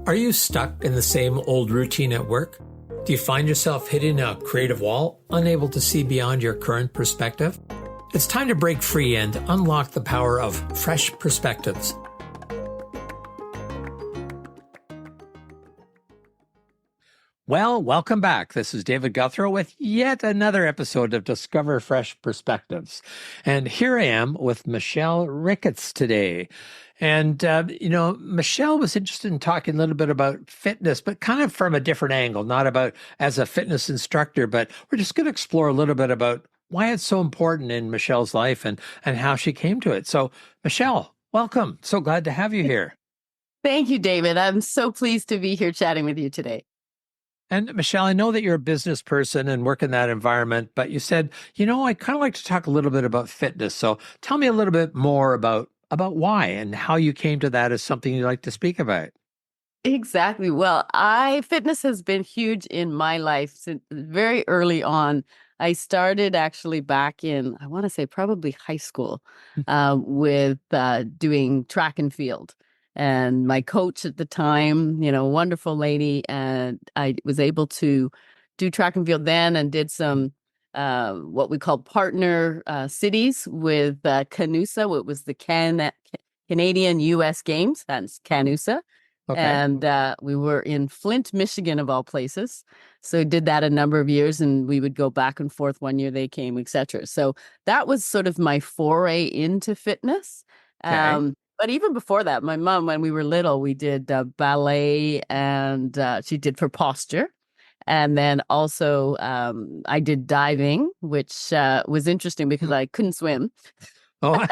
Are you stuck in the same old routine at work? Do you find yourself hitting a creative wall, unable to see beyond your current perspective? It's time to break free and unlock the power of fresh perspectives. Well, welcome back. This is David Guthrow with yet another episode of Discover Fresh Perspectives. And here I am with Michelle Ricketts today. And, Michelle was interested in talking a little bit about fitness, but kind of from a different angle, not about as a fitness instructor, but we're just going to explore a little bit about why it's so important in Michelle's life and how she came to it. So, Michelle, welcome. So glad to have you here. Thank you, David. I'm so pleased to be here chatting with you today. And Michelle, I know that you're a business person and work in that environment, but you said, I kind of like to talk a little bit about fitness. So tell me a little bit more about why and how you came to that as something you'd like to speak about. Exactly. Well, fitness has been huge in my life since very early on. I started actually back in, I want to say probably high school, with doing track and field. And my coach at the time, wonderful lady, and I was able to do track and field then and did some what we call partner cities with CANUSA. It was the Canadian U.S. Games. That's CANUSA. Okay. And we were in Flint, Michigan, of all places. So did that a number of years, and we would go back and forth. One year they came, etc. So that was sort of my foray into fitness. Okay. But even before that, my mom, when we were little, we did ballet, and she did for posture. And then also I did diving, which was interesting because I couldn't swim. Oh.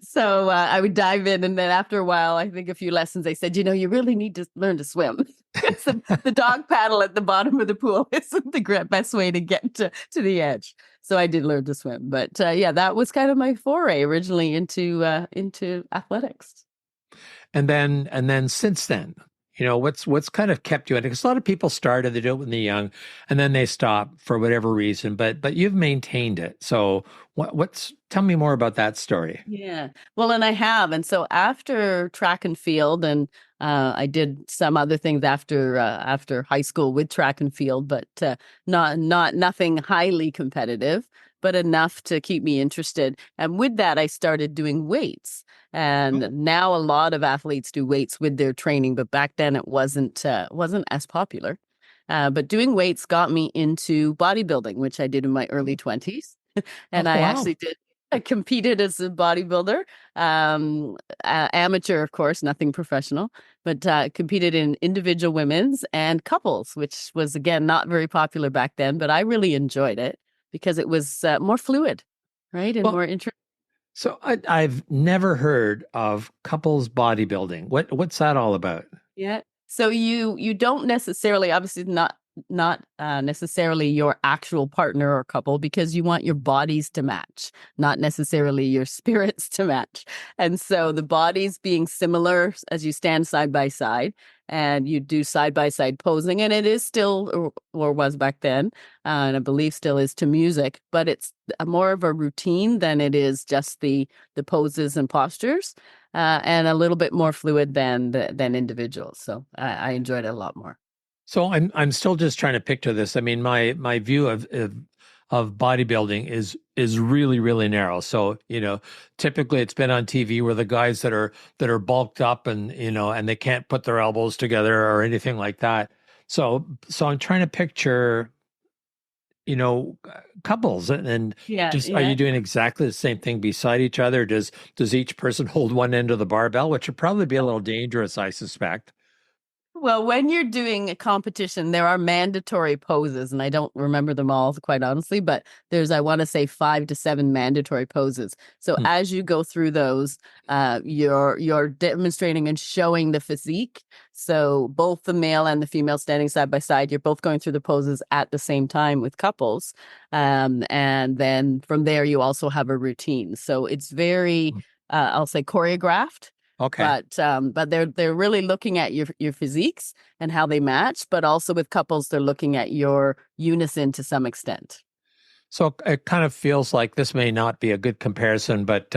So I would dive in, and then after a while, I think a few lessons, they said, you really need to learn to swim. The dog paddle at the bottom of the pool isn't the best way to get to the edge. So I did learn to swim. But that was kind of my foray originally into athletics. And then since then, what's kind of kept you in it? Because a lot of people started, they do it when they're young, and then they stop for whatever reason. But you've maintained it. So tell me more about that story. Yeah, well, and I have, and so after track and field, and I did some other things after high school with track and field, but nothing highly competitive, but enough to keep me interested. And with that, I started doing weights. And now a lot of athletes do weights with their training, but back then it wasn't as popular. But doing weights got me into bodybuilding, which I did in my early 20s. And I actually did. I competed as a bodybuilder, amateur, of course, nothing professional, but competed in individual women's and couples, which was, again, not very popular back then, but I really enjoyed it because it was more fluid, right? And more interesting. So I've never heard of couples bodybuilding. What's that all about? Yeah. So you don't necessarily, obviously not necessarily your actual partner or couple, because you want your bodies to match, not necessarily your spirits to match. And so the bodies being similar as you stand side by side and you do side by side posing, and it is still, or was back then, and I believe still is, to music, but it's more of a routine than it is just the poses and postures, and a little bit more fluid than individuals. So I enjoyed it a lot more. So I'm still just trying to picture this. I mean, my view of bodybuilding is really, really narrow. So, typically it's been on TV where the guys that are bulked up and they can't put their elbows together or anything like that. So I'm trying to picture, couples and are you doing exactly the same thing beside each other? Does each person hold one end of the barbell, which would probably be a little dangerous, I suspect. Well, when you're doing a competition, there are mandatory poses, and I don't remember them all, quite honestly, but there's, I want to say, 5 to 7 mandatory poses. So as you go through those, you're demonstrating and showing the physique. So both the male and the female standing side by side, you're both going through the poses at the same time with couples. And then from there, you also have a routine. So it's very, I'll say, choreographed. Okay. But they're really looking at your physiques and how they match, but also with couples, they're looking at your unison to some extent. So it kind of feels like this may not be a good comparison, but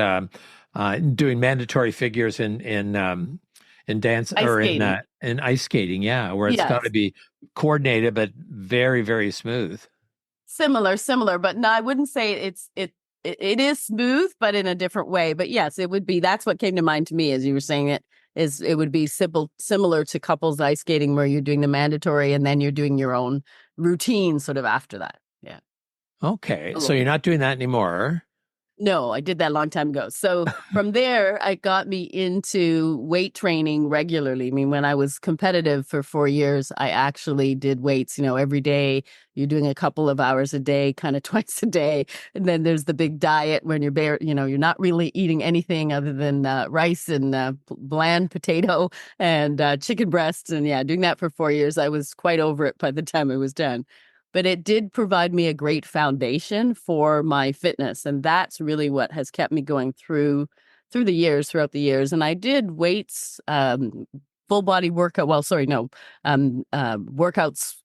doing mandatory figures in in dance Ice or skating. in ice skating, yeah, where it's got to Yes. be coordinated but very, very smooth. Similar, but no, I wouldn't say it is smooth, but in a different way. But yes, it would be. That's what came to mind to me as you were saying it. Is it would be simple, similar to couples ice skating, where you're doing the mandatory and then you're doing your own routine sort of after that. Yeah. Okay, A so little you're bit. not doing that anymore. No, I did that a long time ago. So from there, it got me into weight training regularly. I mean, when I was competitive for 4 years, I actually did weights, every day. You're doing a couple of hours a day, kind of twice a day. And then there's the big diet when you're not really eating anything other than rice and bland potato and chicken breasts. And yeah, doing that for 4 years, I was quite over it by the time I was done, but it did provide me a great foundation for my fitness, and that's really what has kept me going throughout the years. And I did weights, full body workout, well, sorry, no, workouts,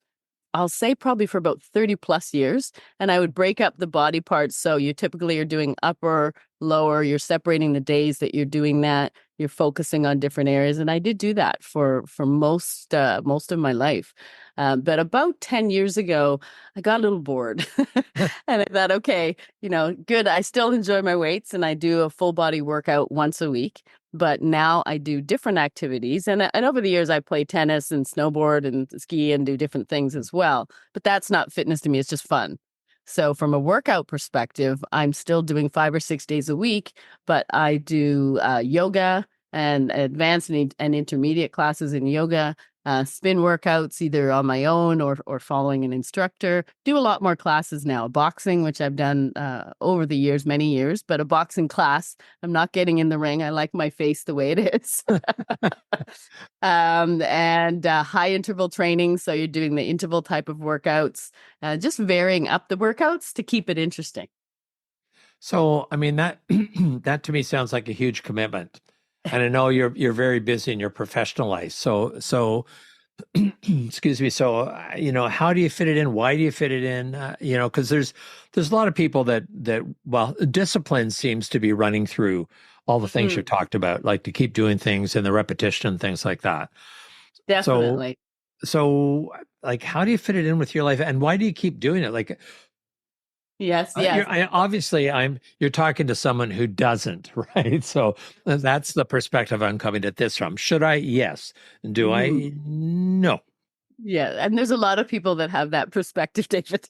I'll say probably for about 30 plus years. And I would break up the body parts. So you typically are doing upper, lower, you're separating the days that you're doing that. You're focusing on different areas. And I did do that for most of my life. But about 10 years ago, I got a little bored. And I thought, okay, good. I still enjoy my weights and I do a full body workout once a week. But now I do different activities. And over the years, I play tennis and snowboard and ski and do different things as well. But that's not fitness to me. It's just fun. So from a workout perspective, I'm still doing 5 or 6 days a week, but I do yoga and advanced and intermediate classes in yoga, spin workouts either on my own or following an instructor. Do a lot more classes now. Boxing, which I've done over the years, many years, but a boxing class. I'm not getting in the ring. I like my face the way it is. And high interval training. So you're doing the interval type of workouts, just varying up the workouts to keep it interesting. So, I mean that that to me sounds like a huge commitment. And I know you're very busy in your professional life. So excuse me. So, how do you fit it in? Why do you fit it in? Because there's a lot of people that well, discipline seems to be running through all the things you Mm, talked about, like to keep doing things and the repetition and things like that. So, definitely. so like, how do you fit it in with your life, and why do you keep doing it? Like, Yes, yes. obviously you're talking to someone who doesn't, right? So that's the perspective I'm coming at this from. Should I? Yes. Do Mhm. I? No. Yeah, and there's a lot of people that have that perspective, David.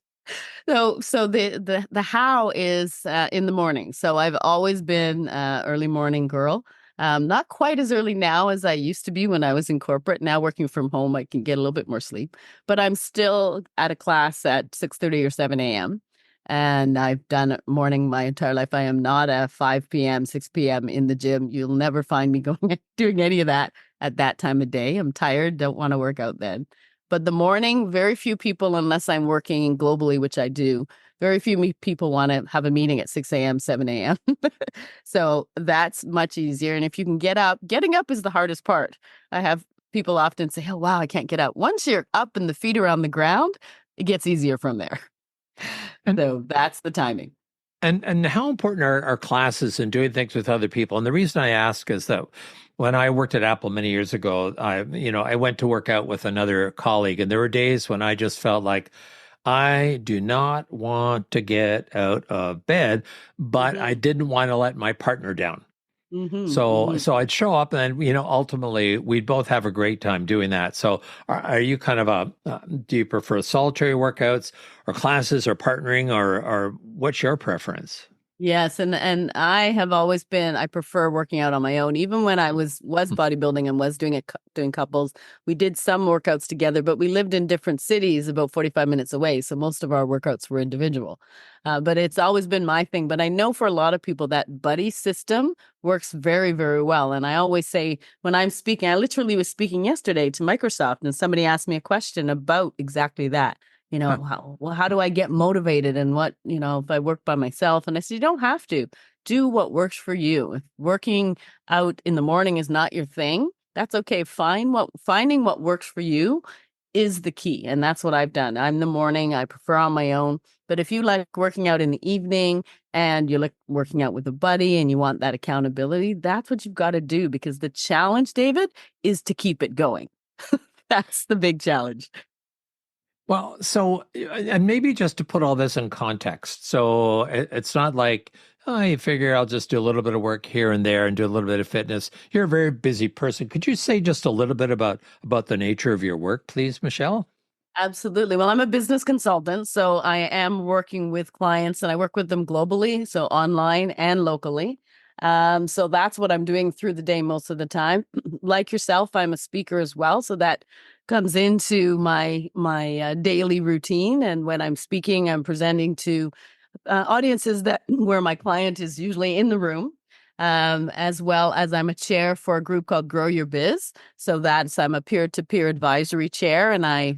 So the how is in the morning. So I've always been early morning girl. Not quite as early now as I used to be when I was in corporate. Now working from home, I can get a little bit more sleep, but I'm still at a class at 6:30 or 7 a.m. And I've done morning my entire life. I am not a 5 p.m., 6 p.m. in the gym. You'll never find me going doing any of that at that time of day. I'm tired, don't want to work out then. But the morning, very few people, unless I'm working globally, which I do, very few people want to have a meeting at 6 a.m., 7 a.m. So that's much easier. And if you can get up, getting up is the hardest part. I have people often say, oh, wow, I can't get up. Once you're up and the feet are on the ground, it gets easier from there. And So that's the timing. and how important are classes and doing things with other people? And the reason I ask is that when I worked at Apple many years ago, I went to work out with another colleague, and there were days when I just felt like I do not want to get out of bed, but I Hmm. didn't want to let my partner down. Hmm. So I'd show up, and ultimately we'd both have a great time doing that. So are you kind of do you prefer solitary workouts or classes or partnering, or what's your preference? Yes, and I have always been, I prefer working out on my own. Even when I was bodybuilding and was doing couples, we did some workouts together, but we lived in different cities about 45 minutes away, so most of our workouts were individual. But it's always been my thing. But I know for a lot of people that buddy system works very, very well. And I always say when I'm speaking, I literally was speaking yesterday to Microsoft, and somebody asked me a question about exactly that. How do I get motivated and if I work by myself? And I said, you don't have to do what works for you. If working out in the morning is not your thing, that's okay. Finding what works for you is the key. And that's what I've done. I'm the morning, I prefer on my own. But if you like working out in the evening and you like working out with a buddy and you want that accountability, that's what you've got to do, because the challenge, David, is to keep it going. That's the big challenge. Well, so, and maybe just to put all this in context. So it's not like, oh, you figure I'll just do a little bit of work here and there and do a little bit of fitness. You're a very busy person. Could you say just a little bit about the nature of your work, please, Michelle? Absolutely. Well, I'm a business consultant, so I am working with clients and I work with them globally, so online and locally. So that's what I'm doing through the day most of the time. Like yourself, I'm a speaker as well, so that comes into my daily routine. And when I'm speaking, I'm presenting to audiences that where my client is usually in the room, as well as I'm a chair for a group called Grow Your Biz. So that's I'm a peer-to-peer advisory chair, and I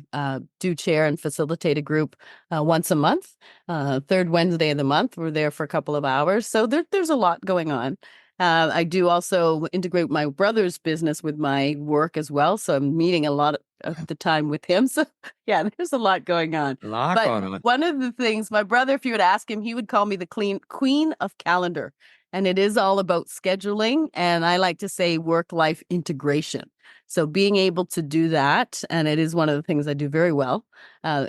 do chair and facilitate a group once a month, third Wednesday of the month. We're there for a couple of hours, so there's a lot going on. I do also integrate my brother's business with my work as well, so I'm meeting a lot of the time with him. So yeah, there's a lot going on. A lot But going on. one of the things, my brother, if you would ask him, he would call me the queen of calendar. And it is all about scheduling. And I like to say work-life integration. So being able to do that, and it is one of the things I do very well,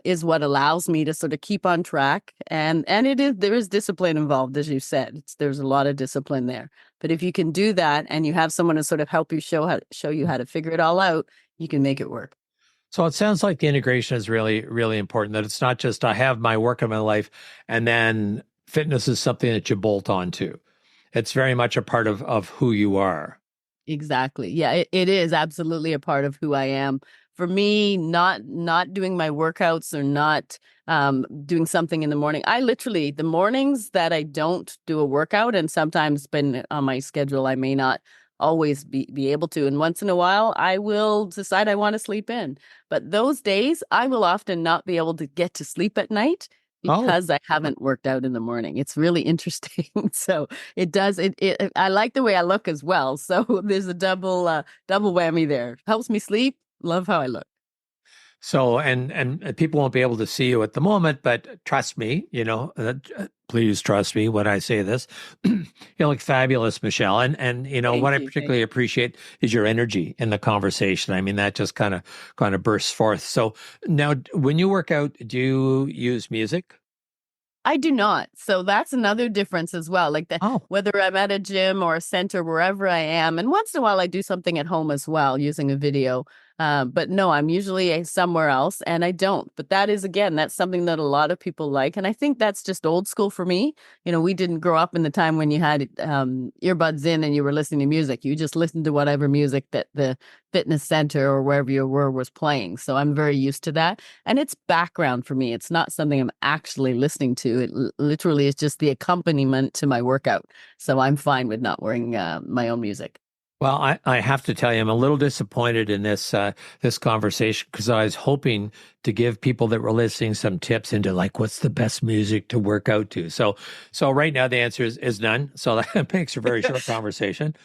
is what allows me to sort of keep on track. And there is discipline involved, as you said. There's a lot of discipline there. But if you can do that and you have someone to sort of help you show you how to figure it all out, you can make it work. So it sounds like the integration is really, really important, that it's not just I have my work in my life and then fitness is something that you bolt onto. It's very much a part of who you are. Exactly. Yeah, it is absolutely a part of who I am. For me, not doing my workouts or not doing something in the morning. I literally, the mornings that I don't do a workout, and sometimes been on my schedule, I may not always be able to. And once in a while, I will decide I want to sleep in. But those days, I will often not be able to get to sleep at night Oh, because I haven't worked out in the morning. It's really interesting. So it does it I like the way I look as well. So there's a double whammy there. Helps me sleep. Love how I look. so and people won't be able to see you at the moment, but trust me, please trust me when I say this. You look fabulous, Michelle. And what Thank I you. Thank particularly appreciate is your energy in the conversation. I mean, that just kind of bursts forth. So now, when you work out, do you use music? I do not. So that's another difference as well. Like that, Oh, whether I'm at a gym or a center, wherever I am, and once in a while I do something at home as well using a video. But no, I'm usually somewhere else, and I don't. But that is again, that's something that a lot of people like, and I think that's just old school for me. We didn't grow up in the time when you had earbuds in and you were listening to music. You just listened to whatever music that the fitness center or wherever you were was playing. So I'm very used to that. And it's background for me. It's not something I'm actually listening to. It literally is just the accompaniment to my workout. So I'm fine with not wearing my own music. well, I have to tell you, I'm a little disappointed in this conversation because I was hoping to give people that were listening some tips into like what's the best music to work out to. So right now the answer is none. So that makes a very short conversation.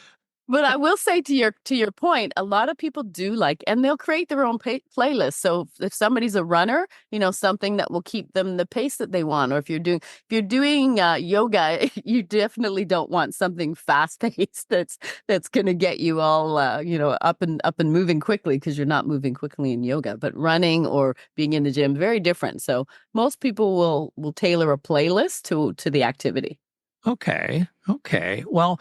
But I will say to your point, a lot of people do like, and they'll create their own playlist. So if somebody's a runner, something that will keep them the pace that they want. Or if you're doing yoga, you definitely don't want something fast paced that's going to get you all up and moving quickly, because you're not moving quickly in yoga. But running or being in the gym, very different. So most people will tailor a playlist to the activity. Okay. Okay. Well,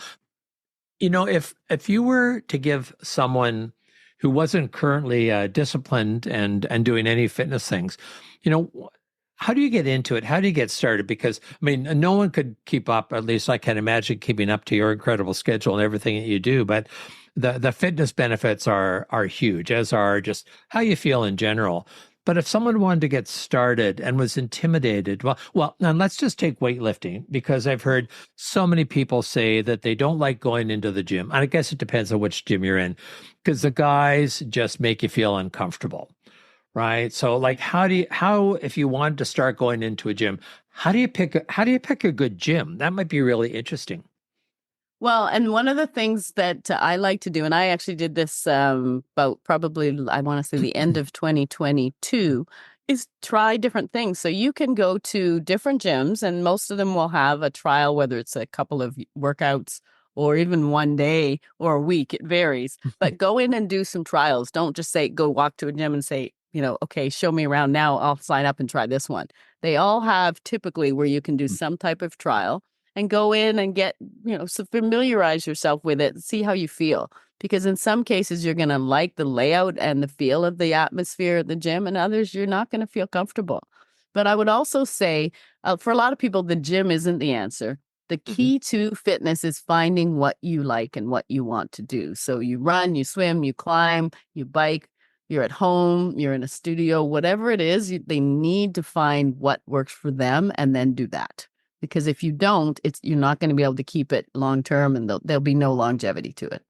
if you were to give someone who wasn't currently disciplined and doing any fitness things, you know, how do you get into it? How do you get started? Because I mean, no one could keep up. At least I can imagine keeping up to your incredible schedule and everything that you do. But the fitness benefits are huge, as are just how you feel in general. But if someone wanted to get started and was intimidated, well, and let's just take weightlifting, because I've heard so many people say that they don't like going into the gym. And I guess it depends on which gym you're in, because the guys just make you feel uncomfortable, right? So like how if you wanted to start going into a gym, how do you pick a good gym? That might be really interesting. Well, and one of the things that I like to do, and I actually did this about probably, I want to say the end of 2022, is try different things. So you can go to different gyms, and most of them will have a trial, whether it's a couple of workouts or even one day or a week, it varies. But go in and do some trials. Don't just say, go walk to a gym and say, okay, show me around now. I'll sign up and try this one. They all have typically where you can do some type of trial and go in and get, so familiarize yourself with it, see how you feel. Because in some cases, you're going to like the layout and the feel of the atmosphere at the gym, and others, you're not going to feel comfortable. But I would also say, for a lot of people, the gym isn't the answer. The Mhm. key to fitness is finding what you like and what you want to do. So you run, you swim, you climb, you bike, you're at home, you're in a studio, whatever it is, they need to find what works for them and then do that. Because if you don't, you're not going to be able to keep it long term, and there'll be no longevity to it.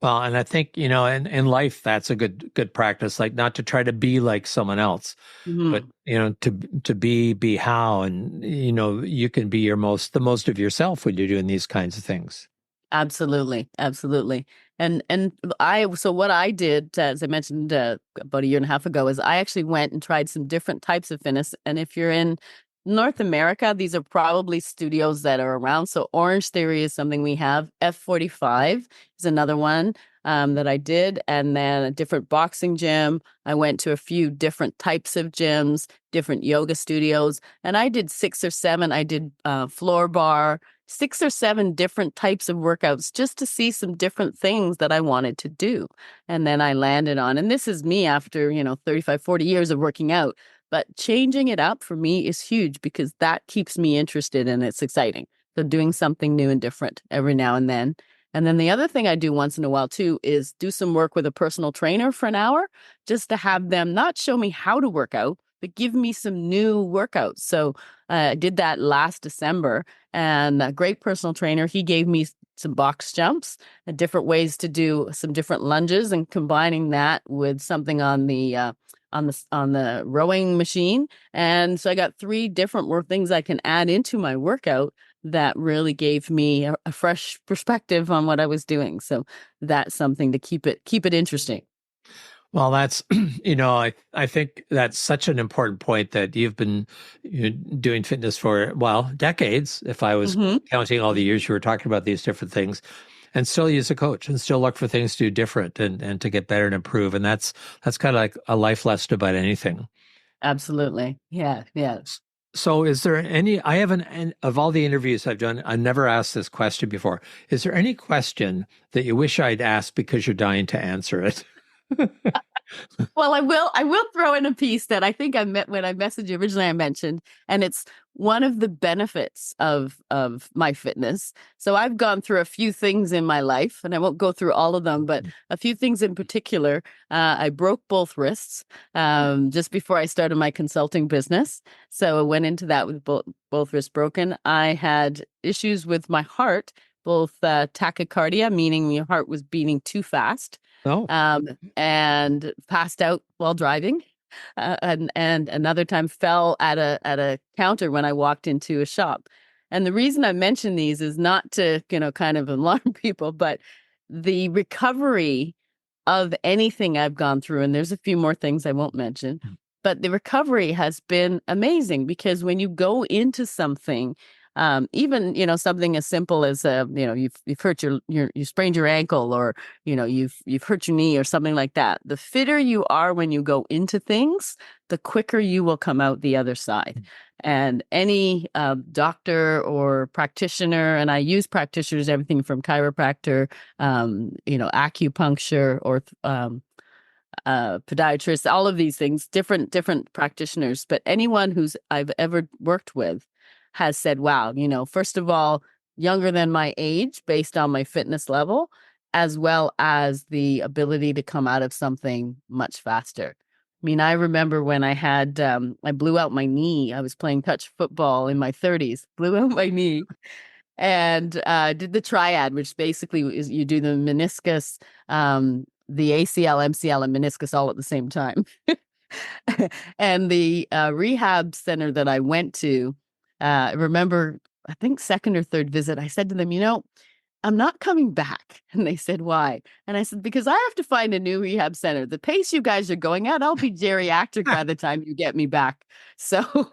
Well, and I think, in life, that's a good practice, like not to try to be like someone else, but, Mhm. to be how, and, you can be the most of yourself when you're doing these kinds of things. Absolutely, absolutely. And so what I did, as I mentioned about a year and a half ago, is I actually went and tried some different types of fitness. And if you're in North America, these are probably studios that are around. So Orange Theory is something we have. F45 is another one that I did, and then a different boxing gym. I went to a few different types of gyms, different yoga studios, and I did 6 or 7. I did floor bar. 6 or 7 different types of workouts just to see some different things that I wanted to do. And then I landed on, and this is me after, 35, 40 years of working out, but changing it up for me is huge because that keeps me interested and it's exciting. So doing something new and different every now and then. And then the other thing I do once in a while too is do some work with a personal trainer for an hour just to have them not show me how to work out, but give me some new workouts. So I did that last December, and a great personal trainer. He gave me some box jumps and different ways to do some different lunges, and combining that with something on the rowing machine. And so I got 3 different work things I can add into my workout that really gave me a fresh perspective on what I was doing. So that's something to keep it interesting. Well, that's, I think that's such an important point that you've been doing fitness for, well, decades, if I was Hmm. counting all the years you were talking about these different things, and still use a coach and still look for things to do different and to get better and improve. And that's kind of like a life lesson about anything. Absolutely. Yeah. Yeah. So is there I haven't, of all the interviews I've done, I never asked this question before. Is there any question that you wish I'd asked because you're dying to answer it? Well, I will throw in a piece that I think I met when I messaged you originally. I mentioned, and it's one of the benefits of my fitness. So I've gone through a few things in my life, and I won't go through all of them, but a few things in particular. I broke both wrists just before I started my consulting business. So I went into that with both wrists broken. I had issues with my heart, both tachycardia, meaning your heart was beating too fast, No. and passed out while driving. And another time fell at a counter when I walked into a shop. And the reason I mention these is not to, kind of alarm people, but the recovery of anything I've gone through, and there's a few more things I won't mention, but the recovery has been amazing because when you go into something, even something as simple as you've hurt you sprained your ankle, or you've hurt your knee or something like that. The fitter you are when you go into things, the quicker you will come out the other side. And any doctor or practitioner, and I use practitioners, everything from chiropractor, acupuncture, or podiatrists, all of these things, different practitioners. But anyone who's I've ever worked with has said, wow, first of all, younger than my age based on my fitness level, as well as the ability to come out of something much faster. I mean, I remember when I blew out my knee. I was playing touch football in my 30s, blew out my knee, and did the triad, which basically is you do the meniscus, the ACL, MCL, and meniscus all at the same time. And the rehab center that I went to, I remember, I think second or third visit, I said to them, I'm not coming back. And they said, why? And I said, because I have to find a new rehab center. The pace you guys are going at, I'll be geriatric by the time you get me back. So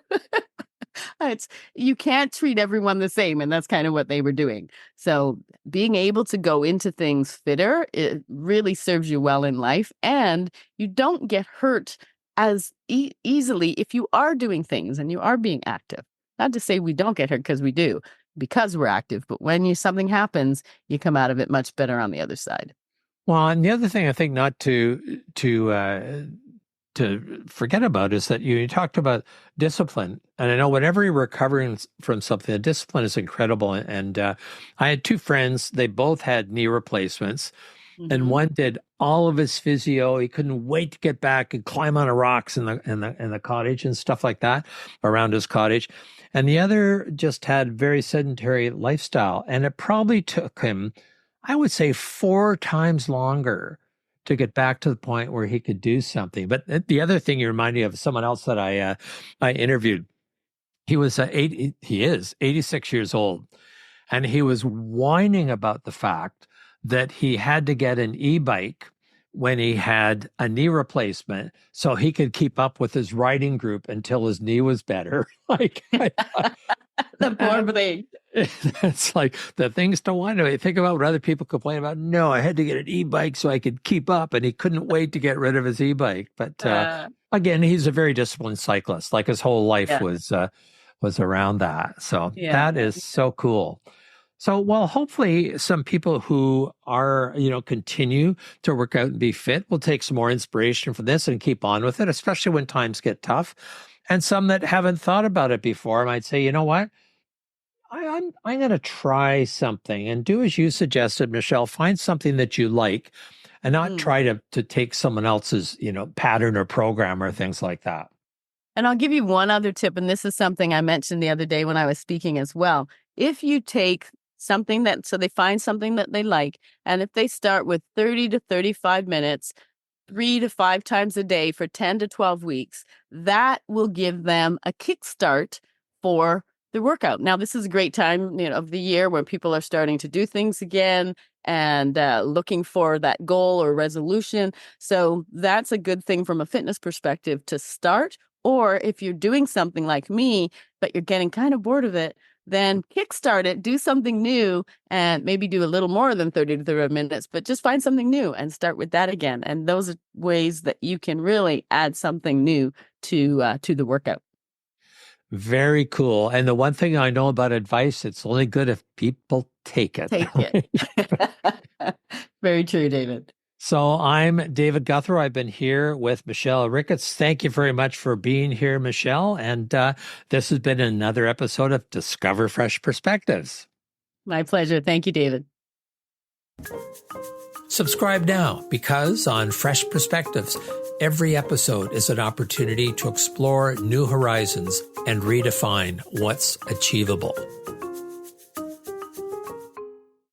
you can't treat everyone the same. And that's kind of what they were doing. So being able to go into things fitter, it really serves you well in life. And you don't get hurt as easily if you are doing things and you are being active. Not to say we don't get hurt, because we do, because we're active. But when something happens, you come out of it much better on the other side. Well, and the other thing I think not to forget about is that you talked about discipline. And I know whenever you're recovering from something, the discipline is incredible. And I had two friends, they both had knee replacements. And one did all of his physio. He couldn't wait to get back and climb on the rocks in the cottage and stuff like that around his cottage. And the other just had very sedentary lifestyle. And it probably took him, I would say, 4 times longer to get back to the point where he could do something. But the other thing you remind me of someone else that I interviewed. He was he is 86 years old, and he was whining about the fact that he had to get an e-bike when he had a knee replacement so he could keep up with his riding group until his knee was better. The poor thing. It's like the things to whine about. You think about what other people complain about. No, I had to get an e-bike so I could keep up, and he couldn't wait to get rid of his e-bike. But again, he's a very disciplined cyclist. Like his whole life was around that. So that is so cool. So, well, hopefully some people who are, continue to work out and be fit will take some more inspiration from this and keep on with it, especially when times get tough. And some that haven't thought about it before might say, you know what? I'm going to try something and do as you suggested, Michelle. Find something that you like and not try to take someone else's, pattern or program or things like that. And I'll give you one other tip. And this is something I mentioned the other day when I was speaking as well. If you take something so they find something that they like, and if they start with 30 to 35 minutes, 3 to 5 times a day for 10 to 12 weeks, that will give them a kickstart for the workout. Now, this is a great time, of the year when people are starting to do things again and looking for that goal or resolution. So that's a good thing from a fitness perspective to start. Or if you're doing something like me, but you're getting kind of bored of it, then kickstart it, do something new, and maybe do a little more than 30 to 30 minutes, but just find something new and start with that again. And those are ways that you can really add something new to the workout. Very cool. And the one thing I know about advice, it's only good if people take it. Take it. Very true, David. So I'm David Guthrow. I've been here with Michelle Ricketts. Thank you very much for being here, Michelle. And this has been another episode of Discover Fresh Perspectives. My pleasure. Thank you, David. Subscribe now, because on Fresh Perspectives, every episode is an opportunity to explore new horizons and redefine what's achievable.